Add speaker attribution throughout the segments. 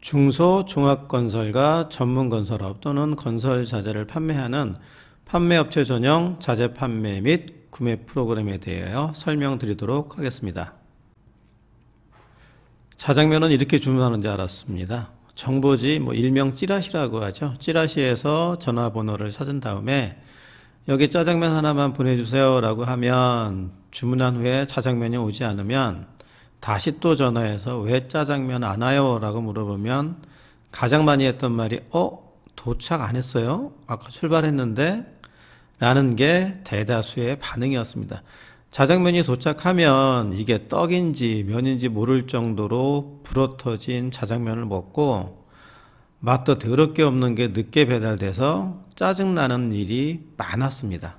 Speaker 1: 중소종합건설과 전문건설업 또는 건설자재를 판매하는 판매업체 전용 자재 판매 및 구매 프로그램에 대하여 설명드리도록 하겠습니다. 자장면은 이렇게 주문하는지 알았습니다. 정보지 일명 찌라시라고 하죠. 찌라시에서 전화번호를 찾은 다음에 여기 짜장면 하나만 보내주세요 라고 하면 주문한 후에 짜장면이 오지 않으면 다시 또 전화해서 왜 짜장면 안 와요? 라고 물어보면 가장 많이 했던 말이 도착 안 했어요? 아까 출발했는데? 라는 게 대다수의 반응이었습니다. 짜장면이 도착하면 이게 떡인지 면인지 모를 정도로 불어터진 짜장면을 먹고 맛도 더럽게 없는 게 늦게 배달돼서 짜증나는 일이 많았습니다.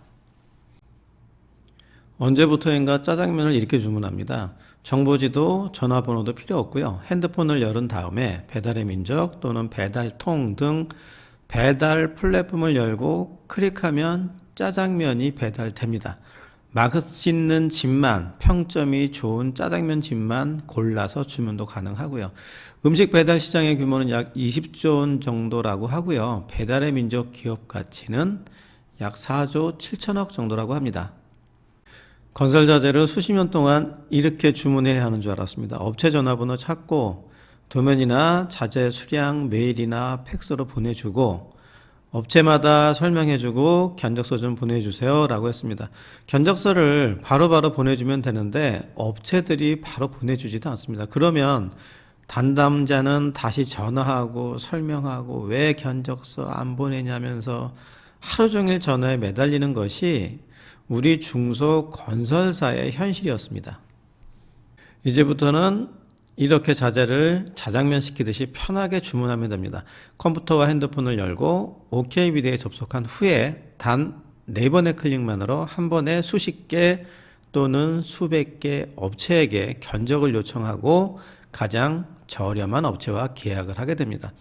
Speaker 1: 언제부터인가 짜장면을 이렇게 주문합니다. 정보지도 전화번호도 필요 없고요. 핸드폰을 열은 다음에 배달의 민족 또는 배달통 등 배달 플랫폼을 열고 클릭하면 짜장면이 배달됩니다. 맛있는 집만, 평점이 좋은 짜장면 집만 골라서 주문도 가능하고요. 음식 배달 시장의 규모는 약 20조 원 정도라고 하고요. 배달의 민족 기업 가치는 약 4조 7천억 정도라고 합니다. 건설 자재를 수십 년 동안 이렇게 주문해야 하는 줄 알았습니다. 업체 전화번호 찾고 도면이나 자재 수량 메일이나 팩스로 보내주고 업체마다 설명해주고 견적서 좀 보내주세요 라고 했습니다. 견적서를 바로바로 보내주면 되는데 업체들이 바로 보내주지도 않습니다. 그러면 담당자는 다시 전화하고 설명하고 왜 견적서 안 보내냐면서 하루 종일 전화에 매달리는 것이 우리 중소건설사의 현실이었습니다. 이제부터는 이렇게 자재를 자장면 시키듯이 편하게 주문하면 됩니다. 컴퓨터와 핸드폰을 열고 OK 비디오에 접속한 후에 단 4번의 클릭만으로 한 번에 수십 개 또는 수백 개 업체에게 견적을 요청하고 가장 저렴한 업체와 계약을 하게 됩니다.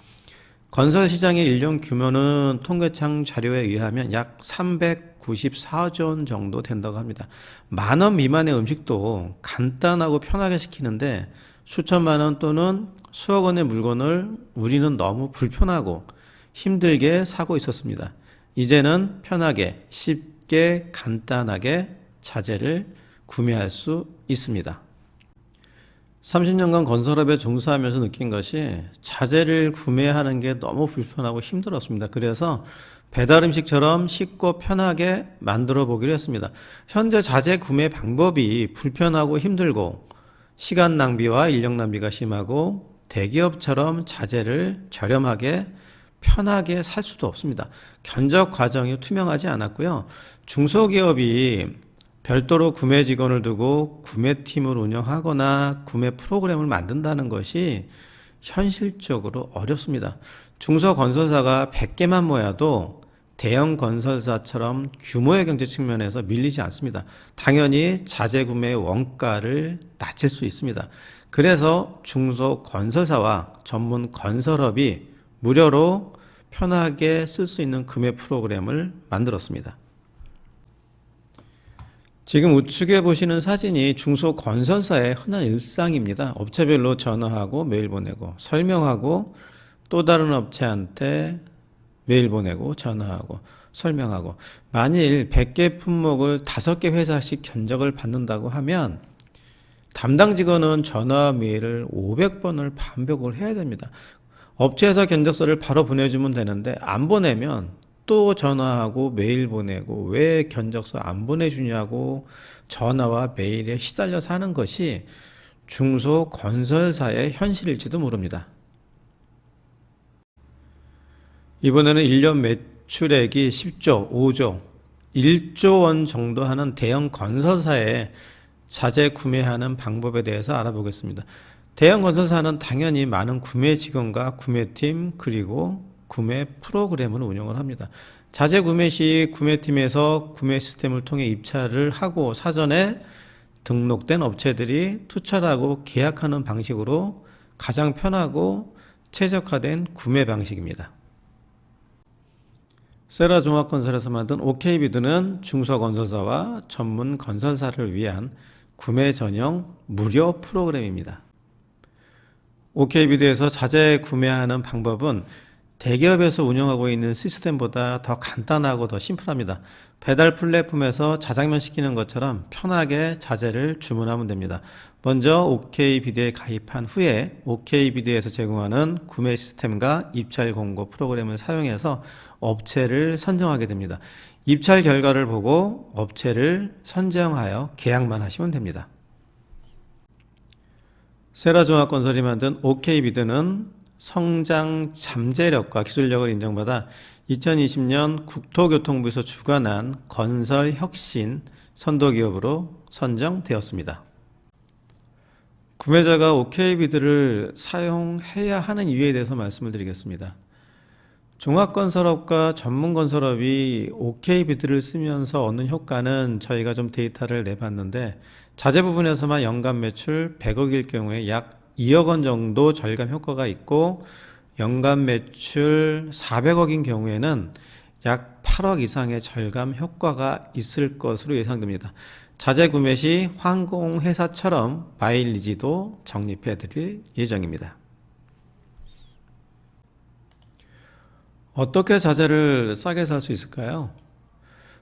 Speaker 1: 건설 시장의 일용 규모는 통계청 자료에 의하면 약 394조 원 정도 된다고 합니다. 10,000원 미만의 음식도 간단하고 편하게 시키는데 수천만 원 또는 수억 원의 물건을 우리는 너무 불편하고 힘들게 사고 있었습니다. 이제는 편하게, 쉽게, 간단하게 자재를 구매할 수 있습니다. 30년간 건설업에 종사하면서 느낀 것이 자재를 구매하는 게 너무 불편하고 힘들었습니다. 그래서 배달 음식처럼 쉽고 편하게 만들어 보기로 했습니다. 현재 자재 구매 방법이 불편하고 힘들고 시간 낭비와 인력 낭비가 심하고 대기업처럼 자재를 저렴하게 편하게 살 수도 없습니다. 견적 과정이 투명하지 않았고요. 중소기업이 별도로 구매 직원을 두고 구매팀을 운영하거나 구매 프로그램을 만든다는 것이 현실적으로 어렵습니다. 중소건설사가 100개만 모여도 대형 건설사처럼 규모의 경제 측면에서 밀리지 않습니다. 당연히 자재 구매의 원가를 낮출 수 있습니다. 그래서 중소건설사와 전문 건설업이 무료로 편하게 쓸 수 있는 구매 프로그램을 만들었습니다. 지금 우측에 보시는 사진이 중소건설사의 흔한 일상입니다. 업체별로 전화하고 메일 보내고 설명하고 또 다른 업체한테 메일 보내고 전화하고 설명하고 만일 100개 품목을 5개 회사씩 견적을 받는다고 하면 담당 직원은 전화와 메일을 500번을 반복을 해야 됩니다. 업체에서 견적서를 바로 보내주면 되는데 안 보내면 또 전화하고 메일 보내고 왜 견적서 안 보내주냐고 전화와 메일에 시달려서 하는 것이 중소건설사의 현실일지도 모릅니다. 이번에는 1년 매출액이 10조, 5조, 1조 원 정도 하는 대형 건설사의 자재 구매하는 방법에 대해서 알아보겠습니다. 대형 건설사는 당연히 많은 구매 직원과 구매팀 그리고 구매 프로그램을 운영을 합니다. 자재 구매 시 구매팀에서 구매 시스템을 통해 입찰을 하고 사전에 등록된 업체들이 투철하고 계약하는 방식으로 가장 편하고 최적화된 구매 방식입니다. 세라종합건설에서 만든 OK비드는 중소건설사와 전문 건설사를 위한 구매 전용 무료 프로그램입니다. OK비드에서 자재 구매하는 방법은 대기업에서 운영하고 있는 시스템보다 더 간단하고 더 심플합니다. 배달 플랫폼에서 자장면 시키는 것처럼 편하게 자재를 주문하면 됩니다. 먼저 OK비드에 가입한 후에 OK비드에서 제공하는 구매 시스템과 입찰 공고 프로그램을 사용해서 업체를 선정하게 됩니다. 입찰 결과를 보고 업체를 선정하여 계약만 하시면 됩니다. 세라종합건설이 만든 OK비드는 성장 잠재력과 기술력을 인정받아 2020년 국토교통부에서 주관한 건설 혁신 선도기업으로 선정되었습니다. 구매자가 OK비드를 사용해야 하는 이유에 대해서 말씀을 드리겠습니다. 종합건설업과 전문건설업이 OK비드를 쓰면서 얻는 효과는 저희가 좀 데이터를 내봤는데, 자재 부분에서만 연간 매출 100억일 경우에 약 2억 원 정도 절감 효과가 있고, 연간 매출 400억인 경우에는 약 8억 이상의 절감 효과가 있을 것으로 예상됩니다. 자재 구매 시 항공회사처럼 마일리지도 적립해 드릴 예정입니다. 어떻게 자재를 싸게 살 수 있을까요?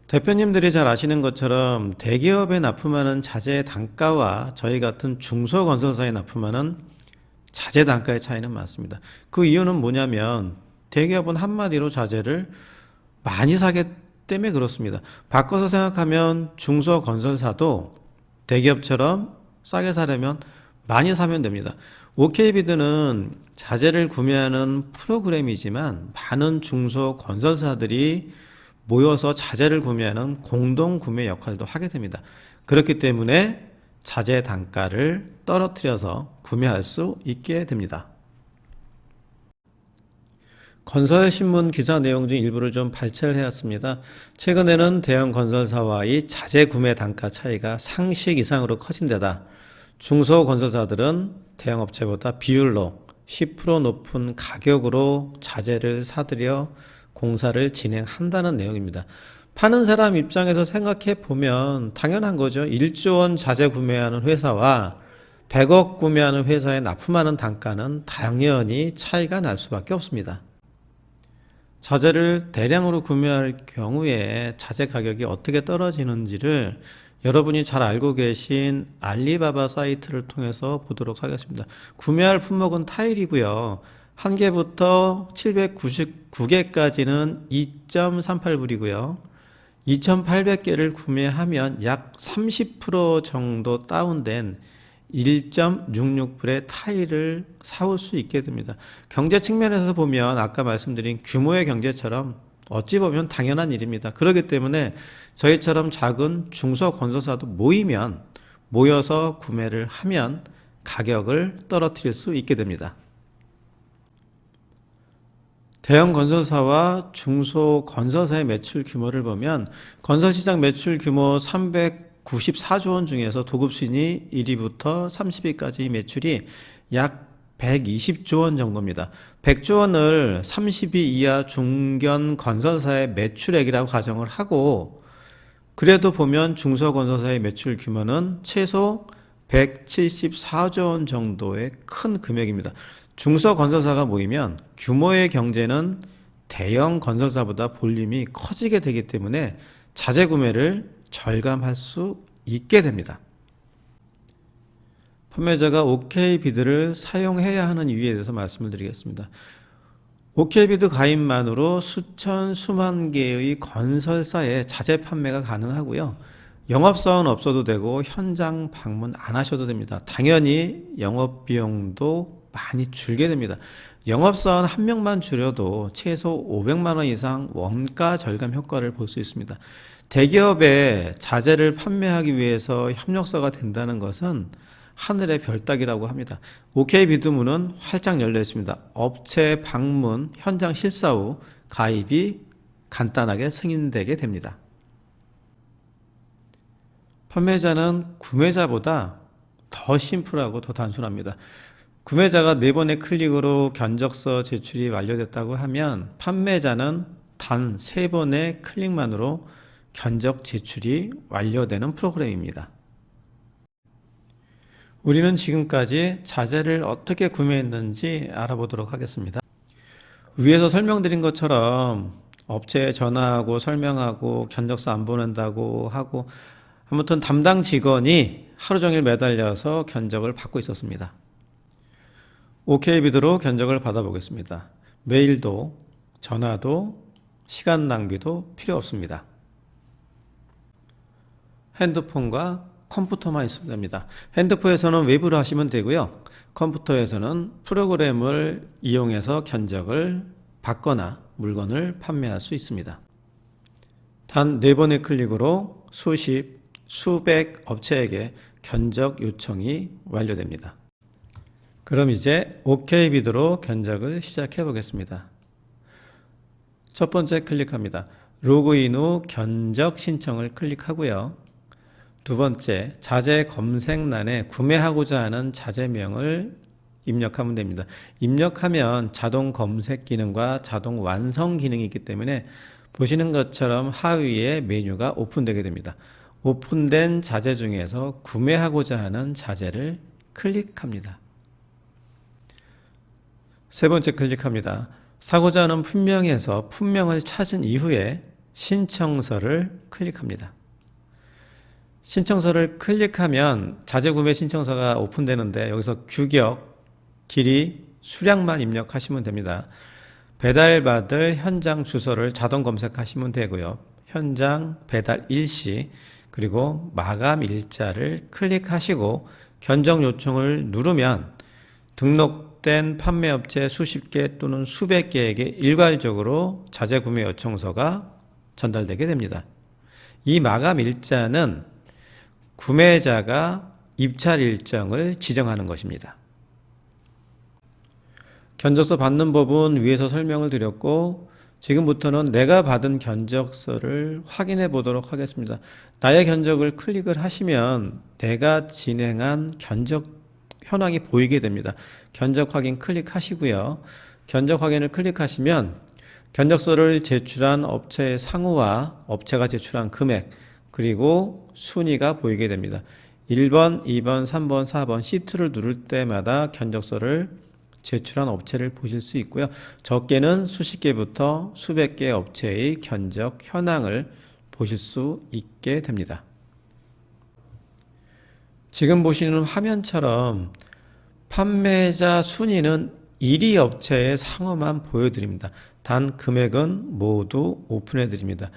Speaker 1: 대표님들이 잘 아시는 것처럼 대기업에 납품하는 자재 단가와 저희 같은 중소건설사에 납품하는 자재 단가의 차이는 많습니다. 그 이유는 뭐냐면 대기업은 한마디로 자재를 많이 사기 때문에 그렇습니다. 바꿔서 생각하면 중소건설사도 대기업처럼 싸게 사려면 많이 사면 됩니다. OK비드는 자재를 구매하는 프로그램이지만 많은 중소건설사들이 모여서 자재를 구매하는 공동 구매 역할도 하게 됩니다. 그렇기 때문에 자재 단가를 떨어뜨려서 구매할 수 있게 됩니다. 건설신문 기사 내용 중 일부를 좀 발췌를 해왔습니다. 최근에는 대형 건설사와의 자재 구매 단가 차이가 상식 이상으로 커진 데다 중소건설사들은 대형업체보다 비율로 10% 높은 가격으로 자재를 사들여 공사를 진행한다는 내용입니다. 파는 사람 입장에서 생각해 보면 당연한 거죠. 1조 원 자재 구매하는 회사와 100억 구매하는 회사에 납품하는 단가는 당연히 차이가 날 수밖에 없습니다. 자재를 대량으로 구매할 경우에 자재 가격이 어떻게 떨어지는지를 여러분이 잘 알고 계신 알리바바 사이트를 통해서 보도록 하겠습니다. 구매할 품목은 타일이고요. 1개부터 799개까지는 2.38불이고요. 2,800개를 구매하면 약 30% 정도 다운된 1.66불의 타일을 사올 수 있게 됩니다. 경제 측면에서 보면 아까 말씀드린 규모의 경제처럼 어찌 보면 당연한 일입니다. 그렇기 때문에 저희처럼 작은 중소건설사도 모여서 구매를 하면 가격을 떨어뜨릴 수 있게 됩니다. 대형 건설사와 중소건설사의 매출 규모를 보면 건설시장 매출 규모 394조 원 중에서 도급순위 1위부터 30위까지 매출이 약 120조 원 정도입니다. 100조 원을 30위 이하 중견 건설사의 매출액이라고 가정을 하고, 그래도 보면 중소건설사의 매출 규모는 최소 174조 원 정도의 큰 금액입니다. 중소건설사가 모이면 규모의 경제는 대형 건설사보다 볼륨이 커지게 되기 때문에 자재 구매를 절감할 수 있게 됩니다. 판매자가 OK비드를 사용해야 하는 이유에 대해서 말씀을 드리겠습니다. OK비드 가입만으로 수천 수만 개의 건설사에 자재 판매가 가능하고요. 영업사원 없어도 되고 현장 방문 안 하셔도 됩니다. 당연히 영업비용도 많이 줄게 됩니다. 영업사원 한 명만 줄여도 최소 500만 원 이상 원가 절감 효과를 볼 수 있습니다. 대기업에 자재를 판매하기 위해서 협력사가 된다는 것은 하늘의 별 따기라고 합니다. OK비드문은 활짝 열려 있습니다. 업체 방문, 현장 실사 후 가입이 간단하게 승인되게 됩니다. 판매자는 구매자보다 더 심플하고 더 단순합니다. 구매자가 4번의 클릭으로 견적서 제출이 완료됐다고 하면 판매자는 단 3번의 클릭만으로 견적 제출이 완료되는 프로그램입니다. 우리는 지금까지 자재를 어떻게 구매했는지 알아보도록 하겠습니다. 위에서 설명드린 것처럼 업체에 전화하고 설명하고 견적서 안 보낸다고 하고 아무튼 담당 직원이 하루 종일 매달려서 견적을 받고 있었습니다. OK비드로 견적을 받아보겠습니다. 메일도 전화도 시간 낭비도 필요 없습니다. 핸드폰과 컴퓨터만 있으면 됩니다. 핸드폰에서는 웹으로 하시면 되고요. 컴퓨터에서는 프로그램을 이용해서 견적을 받거나 물건을 판매할 수 있습니다. 단 4번의 클릭으로 수십, 수백 업체에게 견적 요청이 완료됩니다. 그럼 이제 OK비드로 견적을 시작해 보겠습니다. 첫 번째 클릭합니다. 로그인 후 견적 신청을 클릭하고요. 두 번째, 자재 검색란에 구매하고자 하는 자재명을 입력하면 됩니다. 입력하면 자동 검색 기능과 자동 완성 기능이 있기 때문에 보시는 것처럼 하위에 메뉴가 오픈되게 됩니다. 오픈된 자재 중에서 구매하고자 하는 자재를 클릭합니다. 세 번째 클릭합니다. 사고자 하는 품명에서 품명을 찾은 이후에 신청서를 클릭합니다. 신청서를 클릭하면 자재 구매 신청서가 오픈되는데 여기서 규격, 길이, 수량만 입력하시면 됩니다. 배달받을 현장 주소를 자동 검색하시면 되고요. 현장 배달 일시 그리고 마감 일자를 클릭하시고 견적 요청을 누르면 등록된 판매업체 수십 개 또는 수백 개에게 일괄적으로 자재 구매 요청서가 전달되게 됩니다. 이 마감 일자는 구매자가 입찰 일정을 지정하는 것입니다. 견적서 받는 법은 위에서 설명을 드렸고 지금부터는 내가 받은 견적서를 확인해 보도록 하겠습니다. 나의 견적을 클릭을 하시면 내가 진행한 견적 현황이 보이게 됩니다. 견적 확인 클릭하시고요. 견적 확인을 클릭하시면 견적서를 제출한 업체의 상호와 업체가 제출한 금액 그리고 순위가 보이게 됩니다. 1번, 2번, 3번, 4번 시트를 누를 때마다 견적서를 제출한 업체를 보실 수 있고요. 적게는 수십 개부터 수백 개 업체의 견적 현황을 보실 수 있게 됩니다. 지금 보시는 화면처럼 판매자 순위는 1위 업체의 상호만 보여드립니다. 단 금액은 모두 오픈해 드립니다.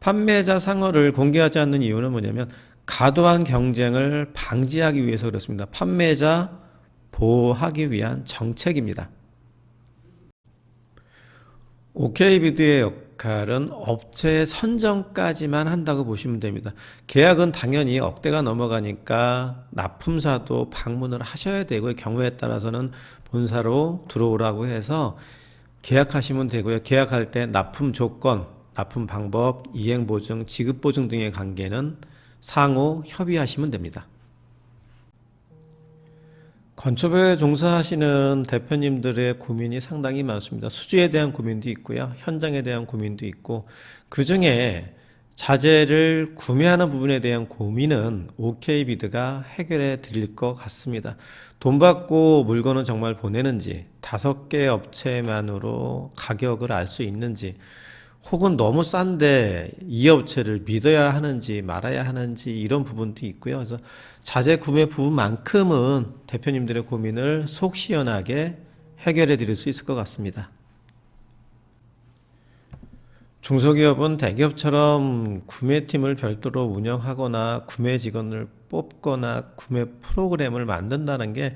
Speaker 1: 판매자 상호를 공개하지 않는 이유는 뭐냐면 과도한 경쟁을 방지하기 위해서 그렇습니다. 판매자 보호하기 위한 정책입니다. OK비드의 역할은 업체 선정까지만 한다고 보시면 됩니다. 계약은 당연히 억대가 넘어가니까 납품사도 방문을 하셔야 되고 경우에 따라서는 본사로 들어오라고 해서 계약하시면 되고요. 계약할 때 납품 조건, 납품 방법, 이행보증, 지급보증 등의 관계는 상호 협의하시면 됩니다. 건축업에 종사하시는 대표님들의 고민이 상당히 많습니다. 수주에 대한 고민도 있고요. 현장에 대한 고민도 있고 그 중에 자재를 구매하는 부분에 대한 고민은 OK비드가 해결해 드릴 것 같습니다. 돈 받고 물건은 정말 보내는지 5개 업체만으로 가격을 알 수 있는지 혹은 너무 싼데 이 업체를 믿어야 하는지 말아야 하는지 이런 부분도 있고요. 그래서 자재 구매 부분만큼은 대표님들의 고민을 속 시원하게 해결해 드릴 수 있을 것 같습니다. 중소기업은 대기업처럼 구매팀을 별도로 운영하거나 구매 직원을 뽑거나 구매 프로그램을 만든다는 게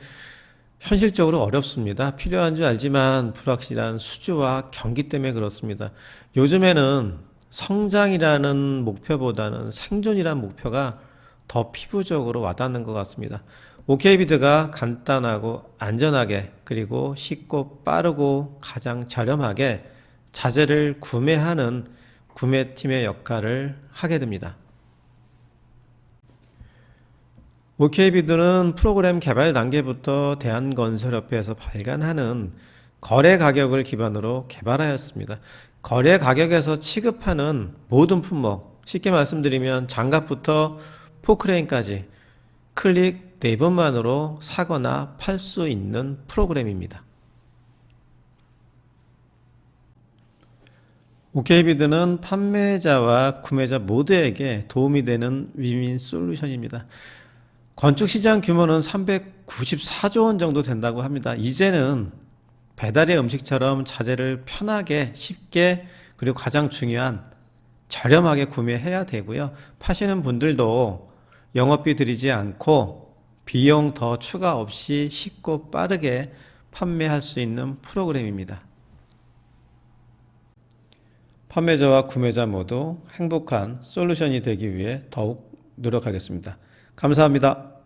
Speaker 1: 현실적으로 어렵습니다. 필요한 줄 알지만 불확실한 수주와 경기 때문에 그렇습니다. 요즘에는 성장이라는 목표보다는 생존이라는 목표가 더 피부적으로 와닿는 것 같습니다. OK비드가 간단하고 안전하게 그리고 쉽고 빠르고 가장 저렴하게 자재를 구매하는 구매팀의 역할을 하게 됩니다. OK비드는 프로그램 개발 단계부터 대한건설협회에서 발간하는 거래 가격을 기반으로 개발하였습니다. 거래 가격에서 취급하는 모든 품목, 쉽게 말씀드리면 장갑부터 포크레인까지 클릭, 네이버만으로 사거나 팔 수 있는 프로그램입니다. OK비드는 판매자와 구매자 모두에게 도움이 되는 윈윈 솔루션입니다. 건축시장 규모는 394조 원 정도 된다고 합니다. 이제는 배달의 음식처럼 자재를 편하게 쉽게 그리고 가장 중요한 저렴하게 구매해야 되고요. 파시는 분들도 영업비 들이지 않고 비용 더 추가 없이 쉽고 빠르게 판매할 수 있는 프로그램입니다. 판매자와 구매자 모두 행복한 솔루션이 되기 위해 더욱 노력하겠습니다. 감사합니다.